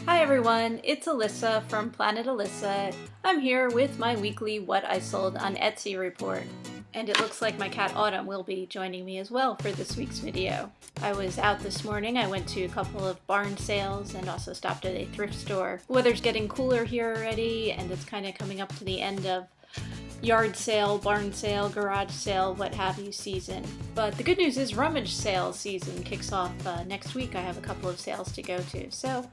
Hi everyone, it's Alyssa from Planet Alyssa. I'm here with my weekly What I Sold on Etsy report. And it looks like my cat Autumn will be joining me as well for this week's video. I was out this morning, I went to a couple of barn sales and also stopped at a thrift store. The weather's getting cooler here already and it's kind of coming up to the end of yard sale, barn sale, garage sale, what have you season. But the good news is rummage sale season kicks off next week. I have a couple of sales to go to, so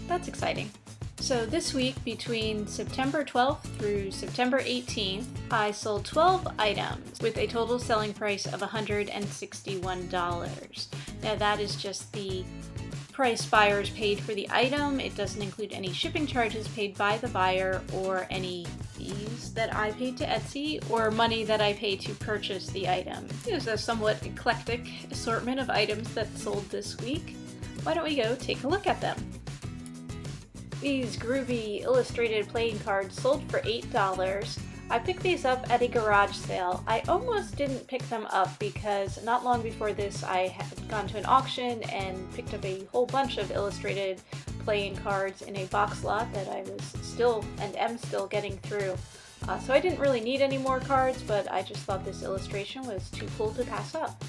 that's exciting. So this week, between September 12th through September 18th, I sold 12 items with a total selling price of $161. Now that is just the price buyers paid for the item. It doesn't include any shipping charges paid by the buyer or any fees that I paid to Etsy or money that I paid to purchase the item. It was a somewhat eclectic assortment of items that sold this week. Why don't we go take a look at them? These groovy illustrated playing cards sold for $8. I picked these up at a garage sale. I almost didn't pick them up because not long before this I had gone to an auction and picked up a whole bunch of illustrated playing cards in a box lot that I was still and am still getting through. So I didn't really need any more cards, but I just thought this illustration was too cool to pass up.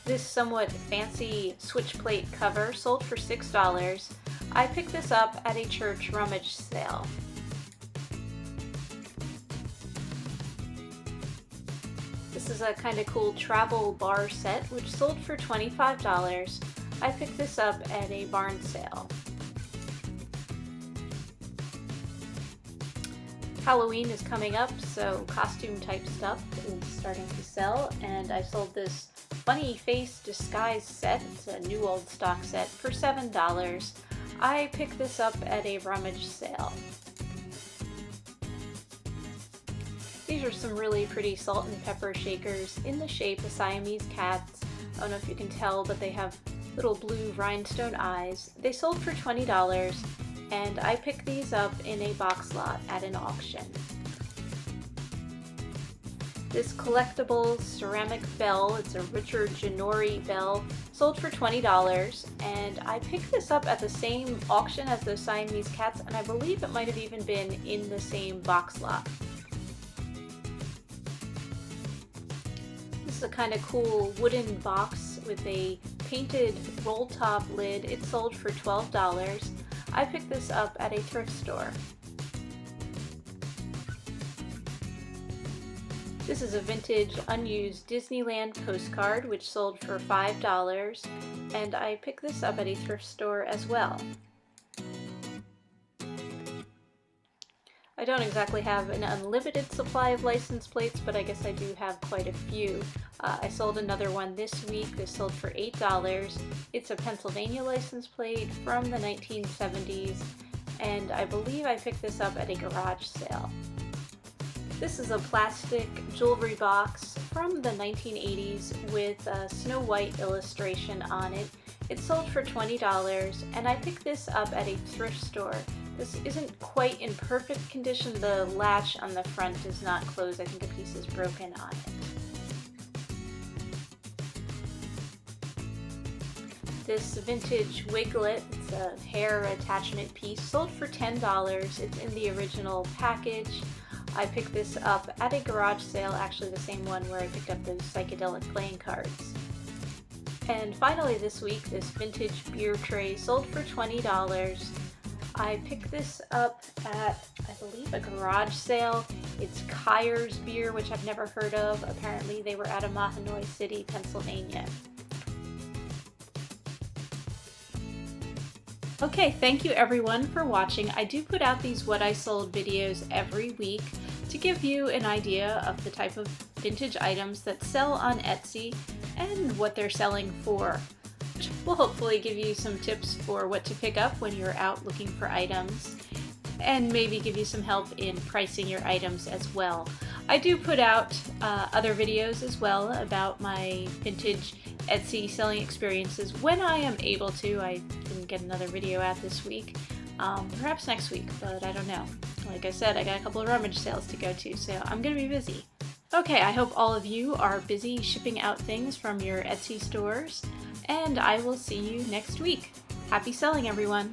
This somewhat fancy switch plate cover sold for $6. I picked this up at a church rummage sale. This is a kind of cool travel bar set which sold for $25. I picked this up at a barn sale. Halloween is coming up, so costume type stuff is starting to sell, and I sold this funny face disguise set. It's a new old stock set for $7. I picked this up at a rummage sale. These are some really pretty salt and pepper shakers in the shape of Siamese cats. I don't know if you can tell, but they have little blue rhinestone eyes. They sold for $20, and I picked these up in a box lot at an auction. This collectible ceramic bell, it's a Richard Ginori bell, sold for $20, and I picked this up at the same auction as those Siamese cats, and I believe it might have even been in the same box lot. This is a kind of cool wooden box with a painted roll top lid. It sold for $12. I picked this up at a thrift store. This is a vintage, unused Disneyland postcard which sold for $5, and I picked this up at a thrift store as well. I don't exactly have an unlimited supply of license plates, but I guess I do have quite a few. I sold another one this week. This sold for $8. It's a Pennsylvania license plate from the 1970s, and I believe I picked this up at a garage sale. This is a plastic jewelry box from the 1980s with a Snow White illustration on it. It sold for $20, and I picked this up at a thrift store. This isn't quite in perfect condition. The latch on the front does not close. I think a piece is broken on it. This vintage wiglet, it's a hair attachment piece, sold for $10. It's in the original package. I picked this up at a garage sale, actually the same one where I picked up those psychedelic playing cards. And finally this week, this vintage beer tray sold for $20. I picked this up at, I believe, a garage sale. It's Kyre's beer, which I've never heard of. Apparently they were out of Mahanoy City, Pennsylvania. Okay, thank you everyone for watching. I do put out these What I Sold videos every week to give you an idea of the type of vintage items that sell on Etsy and what they're selling for. Which will hopefully give you some tips for what to pick up when you're out looking for items, and maybe give you some help in pricing your items as well. I do put out other videos as well about my vintage Etsy selling experiences when I am able to. I didn't get another video out this week. Perhaps next week, but I don't know. Like I said, I got a couple of rummage sales to go to, so I'm gonna be busy. Okay, I hope all of you are busy shipping out things from your Etsy stores. and I will see you next week. Happy selling, everyone!